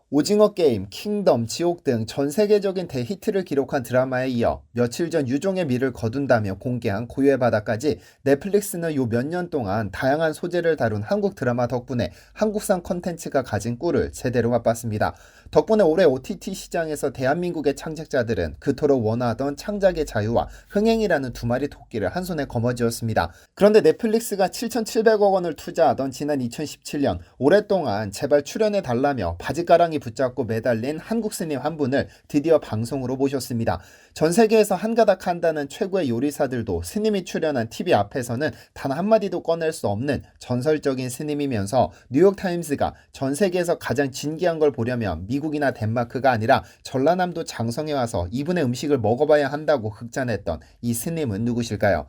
오징어 게임, 킹덤, 지옥 등 전 세계적인 대히트를 기록한 드라마에 이어 며칠 전 유종의 미를 거둔다며 공개한 고유의 바다까지 넷플릭스는 요 몇 년 동안 다양한 소재를 다룬 한국 드라마 덕분에 한국산 컨텐츠가 가진 꿀을 제대로 맛봤습니다. 덕분에 올해 OTT 시장에서 대한민국의 창작자들은 그토록 원하던 창작의 자유와 흥행이라는 두 마리 토끼를 한 손에 거머쥐었습니다. 그런데 넷플릭스가 7,700억 원을 투자하던 지난 2017년 오랫동안 제발 출연해달라며 바지가랑이 붙잡고 매달린 한국 스님 한 분을 드디어 방송으로 모셨습니다. 전 세계에서 한가닥 한다는 최고의 요리사들도 스님이 출연한 TV 앞에서는 단 한마디도 꺼낼 수 없는 전설적인 스님이면서 뉴욕타임스가 전 세계에서 가장 진기한 걸 보려면 미국이나 덴마크가 아니라 전라남도 장성에 와서 이분의 음식을 먹어봐야 한다고 극찬했던 이 스님은 누구실까요?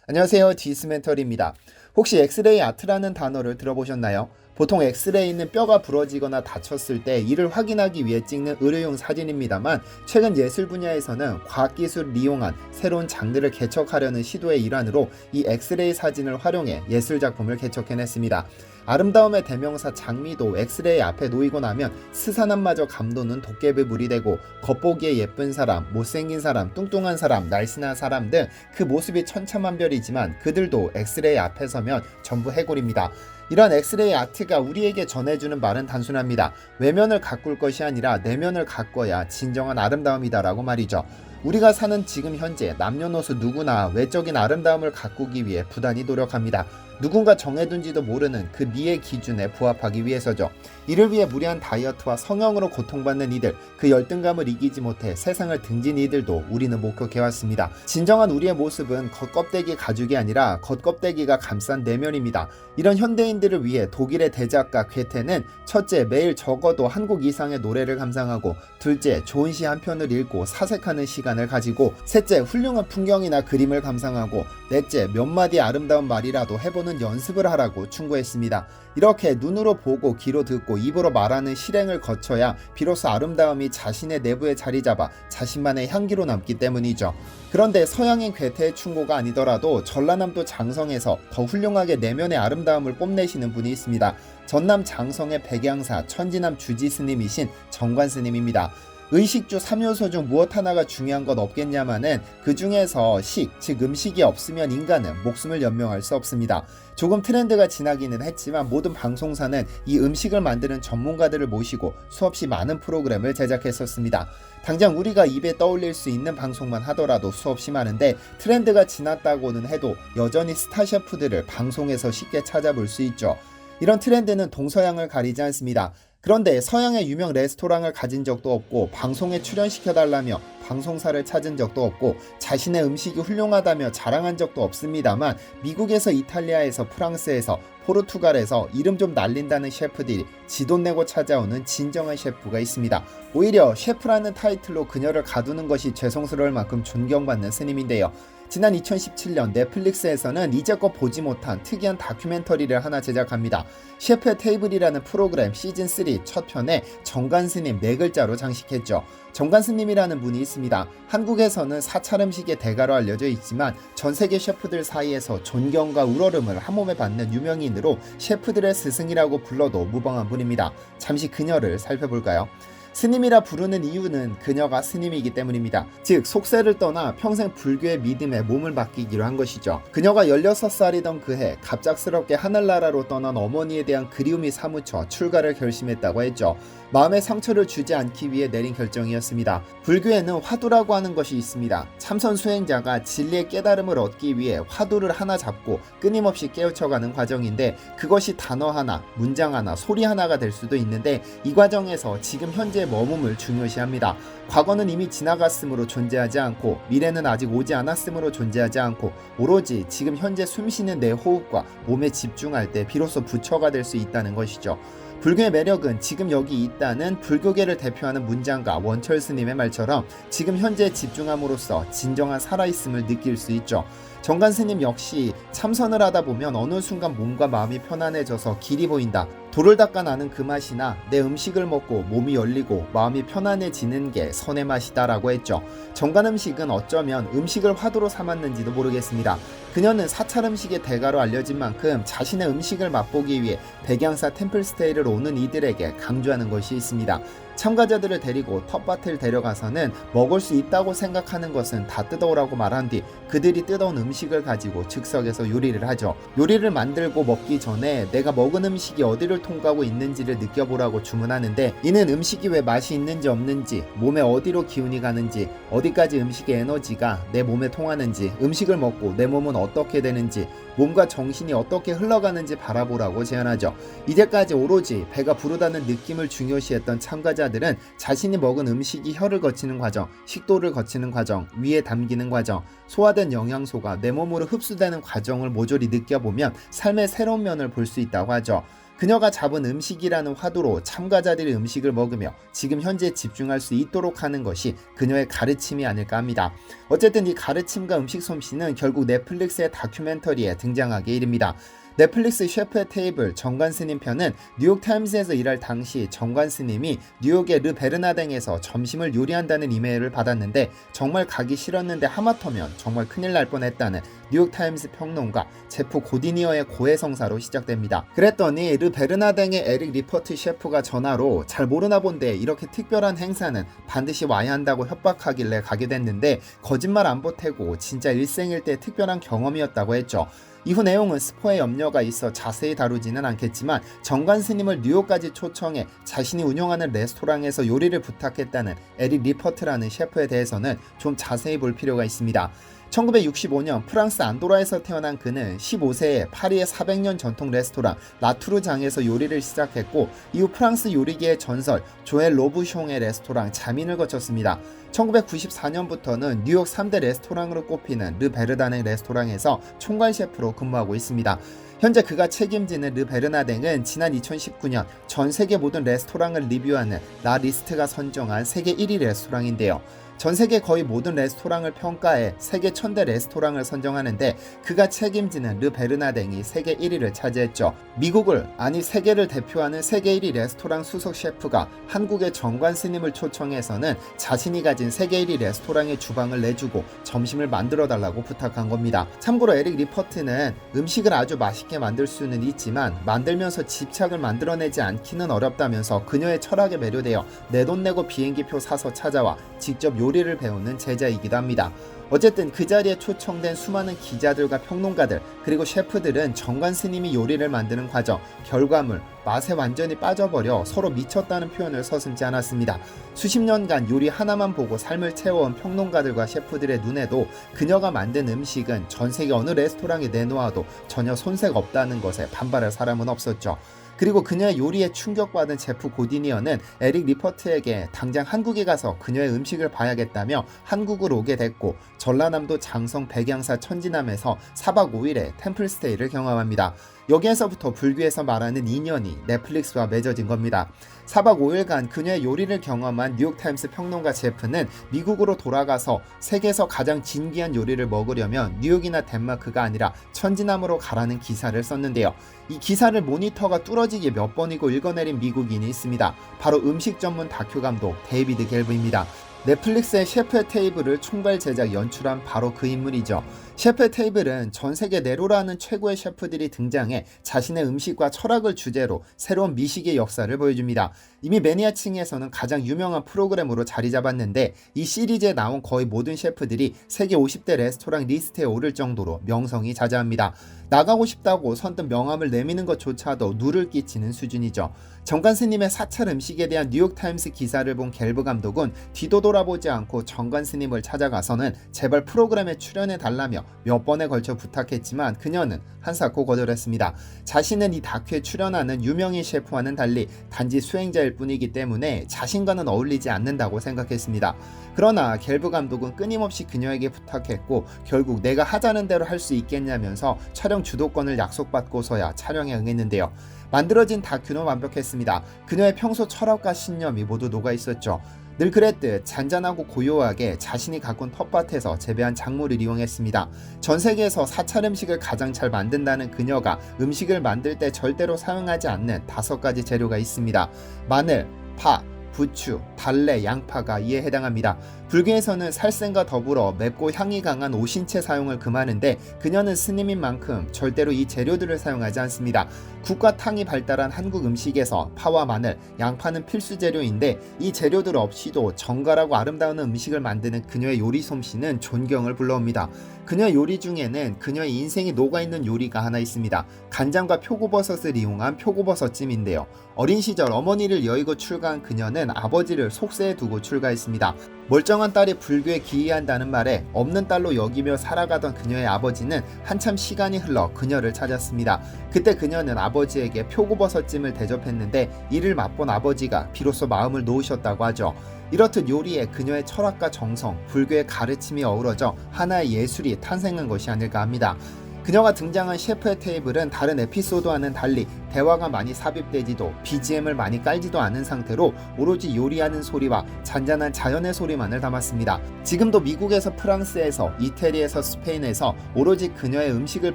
안녕하세요, 디스멘털입니다. 혹시 엑스레이 아트라는 단어를 들어보셨나요? 보통 엑스레이는 뼈가 부러지거나 다쳤을 때 이를 확인하기 위해 찍는 의료용 사진입니다만, 최근 예술 분야에서는 과학기술을 이용한 새로운 장르를 개척하려는 시도의 일환으로 이 엑스레이 사진을 활용해 예술작품을 개척해냈습니다. 아름다움의 대명사 장미도 엑스레이 앞에 놓이고 나면 스산함마저 감도는 도깨비불이 되고, 겉보기에 예쁜 사람, 못생긴 사람, 뚱뚱한 사람, 날씬한 사람 등 그 모습이 천차만별이지만 그들도 엑스레이 앞에 서면 전부 해골입니다. 이런 엑스레이 아트가 우리에게 전해주는 말은 단순합니다. 외면을 가꿀 것이 아니라 내면을 가꿔야 진정한 아름다움이다라고 말이죠. 우리가 사는 지금 현재 남녀노소 누구나 외적인 아름다움을 가꾸기 위해 부단히 노력합니다. 누군가 정해둔지도 모르는 그 미의 기준에 부합하기 위해서죠. 이를 위해 무리한 다이어트와 성형으로 고통받는 이들, 그 열등감을 이기지 못해 세상을 등진 이들도 우리는 목격해왔습니다. 진정한 우리의 모습은 겉껍데기 가죽이 아니라 겉껍데기가 감싼 내면입니다. 이런 현대인들을 위해 독일의 대작가 괴테는 첫째, 매일 적어도 한 곡 이상의 노래를 감상하고, 둘째, 좋은 시 한 편을 읽고 사색하는 시간을 가지고, 셋째, 훌륭한 풍경이나 그림을 감상하고, 넷째, 몇 마디 아름다운 말이라도 해보는 연습을 하라고 충고했습니다. 이렇게 눈으로 보고 귀로 듣고 입으로 말하는 실행을 거쳐야 비로소 아름다움이 자신의 내부에 자리 잡아 자신만의 향기로 남기 때문이죠. 그런데 서양인 괴테의 충고가 아니더라도 전라남도 장성에서 더 훌륭하게 내면의 아름다움을 뽐내시는 분이 있습니다. 전남 장성의 백양사 천지남 주지스님이신 정관스님입니다. 의식주 3요소 중 무엇 하나가 중요한 것 없겠냐마는 그 중에서 식, 즉 음식이 없으면 인간은 목숨을 연명할 수 없습니다. 조금 트렌드가 지나기는 했지만 모든 방송사는 이 음식을 만드는 전문가들을 모시고 수없이 많은 프로그램을 제작했었습니다. 당장 우리가 입에 떠올릴 수 있는 방송만 하더라도 수없이 많은데, 트렌드가 지났다고는 해도 여전히 스타 셰프들을 방송에서 쉽게 찾아볼 수 있죠. 이런 트렌드는 동서양을 가리지 않습니다. 그런데 서양의 유명 레스토랑을 가진 적도 없고, 방송에 출연시켜달라며 방송사를 찾은 적도 없고, 자신의 음식이 훌륭하다며 자랑한 적도 없습니다만, 미국에서 이탈리아에서 프랑스에서 포르투갈에서 이름 좀 날린다는 셰프들이 지돈 내고 찾아오는 진정한 셰프가 있습니다. 오히려 셰프라는 타이틀로 그녀를 가두는 것이 죄송스러울 만큼 존경받는 스님인데요. 지난 2017년 넷플릭스에서는 이제껏 보지 못한 특이한 다큐멘터리를 하나 제작합니다. 셰프의 테이블이라는 프로그램 시즌3 첫 편에 정관스님 4글자로 장식했죠. 정관스님이라는 분이 있습니다. 한국에서는 사찰 음식의 대가로 알려져 있지만 전 세계 셰프들 사이에서 존경과 우러름을 한몸에 받는 유명인으로 셰프들의 스승이라고 불러도 무방한 분입니다. 잠시 그녀를 살펴볼까요? 스님이라 부르는 이유는 그녀가 스님이기 때문입니다. 즉 속세를 떠나 평생 불교의 믿음에 몸을 맡기기로 한 것이죠. 그녀가 16살이던 그해 갑작스럽게 하늘나라로 떠난 어머니에 대한 그리움이 사무쳐 출가를 결심했다고 했죠. 마음의 상처를 주지 않기 위해 내린 결정이었습니다. 불교에는 화두라고 하는 것이 있습니다. 참선 수행자가 진리의 깨달음을 얻기 위해 화두를 하나 잡고 끊임없이 깨우쳐가는 과정인데, 그것이 단어 하나, 문장 하나, 소리 하나가 될 수도 있는데, 이 과정에서 지금 현재 머금을 중요시합니다. 과거는 이미 지나갔으므로 존재하지 않고, 미래는 아직 오지 않았으므로 존재하지 않고, 오로지 지금 현재 숨쉬는 내 호흡과 몸에 집중할 때 비로소 부처가 될 수 있다는 것이죠. 불교의 매력은 지금 여기 있다는 불교계를 대표하는 문장가 원철 스님의 말처럼 지금 현재에 집중함으로써 진정한 살아있음을 느낄 수 있죠. 정관 스님 역시 참선을 하다 보면 어느 순간 몸과 마음이 편안해져서 길이 보인다. 돌을 닦아 나는 그 맛이나 내 음식을 먹고 몸이 열리고 마음이 편안해지는 게 선의 맛이다라고 했죠. 정관 음식은 어쩌면 음식을 화두로 삼았는지도 모르겠습니다. 그녀는 사찰 음식의 대가로 알려진 만큼 자신의 음식을 맛보기 위해 백양사 템플스테이를 오는 이들에게 강조하는 것이 있습니다. 참가자들을 데리고 텃밭을 데려가서는 먹을 수 있다고 생각하는 것은 다 뜯어오라고 말한 뒤 그들이 뜯어온 음식을 가지고 즉석에서 요리를 하죠. 요리를 만들고 먹기 전에 내가 먹은 음식이 어디를 통과하고 있는지를 느껴보라고 주문하는데, 이는 음식이 왜 맛이 있는지 없는지, 몸에 어디로 기운이 가는지, 어디까지 음식의 에너지가 내 몸에 통하는지, 음식을 먹고 내 몸은 어떻게 되는지, 몸과 정신이 어떻게 흘러가는지 바라보라고 제안하죠. 이제까지 오로지 배가 부르다는 느낌을 중요시했던 참가자들은 자신이 먹은 음식이 혀를 거치는 과정, 식도를 거치는 과정, 위에 담기는 과정, 소화된 영양소가 내 몸으로 흡수되는 과정을 모조리 느껴보면 삶의 새로운 면을 볼 수 있다고 하죠. 그녀가 잡은 음식이라는 화두로 참가자들이 음식을 먹으며 지금 현재 집중할 수 있도록 하는 것이 그녀의 가르침이 아닐까 합니다. 어쨌든 이 가르침과 음식 솜씨는 결국 넷플릭스의 다큐멘터리에 등장하게 이릅니다. 넷플릭스 셰프의 테이블 정관 스님 편은 뉴욕타임스에서 일할 당시 정관 스님이 뉴욕의 르 베르나댕에서 점심을 요리한다는 이메일을 받았는데 정말 가기 싫었는데 하마터면 정말 큰일 날 뻔했다는 뉴욕타임스 평론가 제프 고디니어의 고해성사로 시작됩니다. 그랬더니 르 베르나댕의 에릭 리퍼트 셰프가 전화로 잘 모르나 본데 이렇게 특별한 행사는 반드시 와야 한다고 협박하길래 가게 됐는데 거짓말 안 보태고 진짜 일생일대 특별한 경험이었다고 했죠. 이후 내용은 스포에 염려가 있어 자세히 다루지는 않겠지만 정관 스님을 뉴욕까지 초청해 자신이 운영하는 레스토랑에서 요리를 부탁했다는 에릭 리퍼트라는 셰프에 대해서는 좀 자세히 볼 필요가 있습니다. 1965년 프랑스 안도라에서 태어난 그는 15세에 파리의 400년 전통 레스토랑 라투르장에서 요리를 시작했고 이후 프랑스 요리계의 전설 조엘 로부숑의 레스토랑 자민을 거쳤습니다. 1994년부터는 뉴욕 3대 레스토랑으로 꼽히는 르 베르나댕 레스토랑에서 총괄 셰프로 근무하고 있습니다. 현재 그가 책임지는 르 베르나댕은 지난 2019년 전 세계 모든 레스토랑을 리뷰하는 라 리스트가 선정한 세계 1위 레스토랑인데요. 전 세계 거의 모든 레스토랑을 평가해 세계 1000대 레스토랑을 선정하는데 그가 책임지는 르 베르나댕이 세계 1위를 차지했죠. 미국을, 아니 세계를 대표하는 세계 1위 레스토랑 수석 셰프가 한국의 정관 스님을 초청해서는 자신이 가진 세계 1위 레스토랑의 주방을 내주고 점심을 만들어 달라고 부탁한 겁니다. 참고로 에릭 리퍼트는 음식을 아주 맛있게 만들 수는 있지만 만들면서 집착을 만들어내지 않기는 어렵다면서 그녀의 철학에 매료되어 내 돈 내고 비행기표 사서 찾아와 직접 요리를 배우는 제자이기도 합니다. 어쨌든 그 자리에 초청된 수많은 기자들과 평론가들 그리고 셰프들은 정관 스님이 요리를 만드는 과정, 결과물, 맛에 완전히 빠져버려 서로 미쳤다는 표현을 서슴지 않았습니다. 수십 년간 요리 하나만 보고 삶을 채워온 평론가들과 셰프들의 눈에도 그녀가 만든 음식은 전 세계 어느 레스토랑에 내놓아도 전혀 손색 없다는 것에 반발할 사람은 없었죠. 그리고 그녀의 요리에 충격받은 제프 고디니어는 에릭 리퍼트에게 당장 한국에 가서 그녀의 음식을 봐야겠다며 한국으로 오게 됐고 전라남도 장성 백양사 천지남에서 4박 5일의 템플스테이를 경험합니다. 여기에서부터 불교에서 말하는 인연이 넷플릭스와 맺어진 겁니다. 4박 5일간 그녀의 요리를 경험한 뉴욕타임스 평론가 제프는 미국으로 돌아가서 세계에서 가장 진귀한 요리를 먹으려면 뉴욕이나 덴마크가 아니라 천지남으로 가라는 기사를 썼는데요. 이 기사를 모니터가 뚫어지게 몇 번이고 읽어내린 미국인이 있습니다. 바로 음식 전문 다큐 감독 데이비드 갤브입니다. 넷플릭스의 셰프의 테이블을 총괄 제작 연출한 바로 그 인물이죠. 셰프의 테이블은 전 세계 내로라는 최고의 셰프들이 등장해 자신의 음식과 철학을 주제로 새로운 미식의 역사를 보여줍니다. 이미 매니아층에서는 가장 유명한 프로그램으로 자리 잡았는데 이 시리즈에 나온 거의 모든 셰프들이 세계 50대 레스토랑 리스트에 오를 정도로 명성이 자자합니다. 나가고 싶다고 선뜻 명함을 내미는 것조차도 누를 끼치는 수준이죠. 정관 스님의 사찰 음식에 대한 뉴욕타임스 기사를 본 갤브 감독은 뒤도 돌아보지 않고 정관 스님을 찾아가서는 제발 프로그램에 출연해달라며 몇 번에 걸쳐 부탁했지만 그녀는 한사코 거절했습니다. 자신은 이 다큐에 출연하는 유명인 셰프와는 달리 단지 수행자일 뿐이기 때문에 자신과는 어울리지 않는다고 생각했습니다. 그러나 갤브 감독은 끊임없이 그녀에게 부탁했고 결국 내가 하자는 대로 할 수 있겠냐면서 촬영 주도권을 약속받고서야 촬영에 응했는데요. 만들어진 다큐는 완벽했습니다. 그녀의 평소 철학과 신념이 모두 녹아있었죠. 늘 그랬듯 잔잔하고 고요하게 자신이 가꾼 텃밭에서 재배한 작물을 이용했습니다. 전 세계에서 사찰 음식을 가장 잘 만든다는 그녀가 음식을 만들 때 절대로 사용하지 않는 5가지 재료가 있습니다. 마늘, 파, 부추, 달래, 양파가 이에 해당합니다. 불교에서는 살생과 더불어 맵고 향이 강한 오신채 사용을 금하는데 그녀는 스님인 만큼 절대로 이 재료들을 사용하지 않습니다. 국과 탕이 발달한 한국 음식에서 파와 마늘, 양파는 필수 재료인데 이 재료들 없이도 정갈하고 아름다운 음식을 만드는 그녀의 요리 솜씨는 존경을 불러옵니다. 그녀의 요리 중에는 그녀의 인생이 녹아있는 요리가 하나 있습니다. 간장과 표고버섯을 이용한 표고버섯찜인데요. 어린 시절 어머니를 여의고 출가한 그녀는 아버지를 속세에 두고 출가했습니다. 멀쩡한 딸이 불교에 기이한다는 말에 없는 딸로 여기며 살아가던 그녀의 아버지는 한참 시간이 흘러 그녀를 찾았습니다. 그때 그녀는 아버지에게 표고버섯찜을 대접했는데 이를 맛본 아버지가 비로소 마음을 놓으셨다고 하죠. 이렇듯 요리에 그녀의 철학과 정성, 불교의 가르침이 어우러져 하나의 예술이 탄생한 것이 아닐까 합니다. 그녀가 등장한 셰프의 테이블은 다른 에피소드와는 달리 대화가 많이 삽입되지도 BGM을 많이 깔지도 않은 상태로 오로지 요리하는 소리와 잔잔한 자연의 소리만을 담았습니다. 지금도 미국에서 프랑스에서 이태리에서 스페인에서 오로지 그녀의 음식을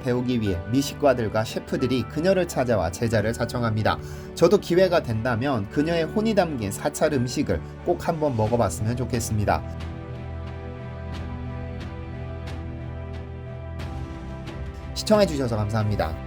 배우기 위해 미식가들과 셰프들이 그녀를 찾아와 제자를 자청합니다. 저도 기회가 된다면 그녀의 혼이 담긴 사찰 음식을 꼭 한번 먹어봤으면 좋겠습니다. 시청해주셔서 감사합니다.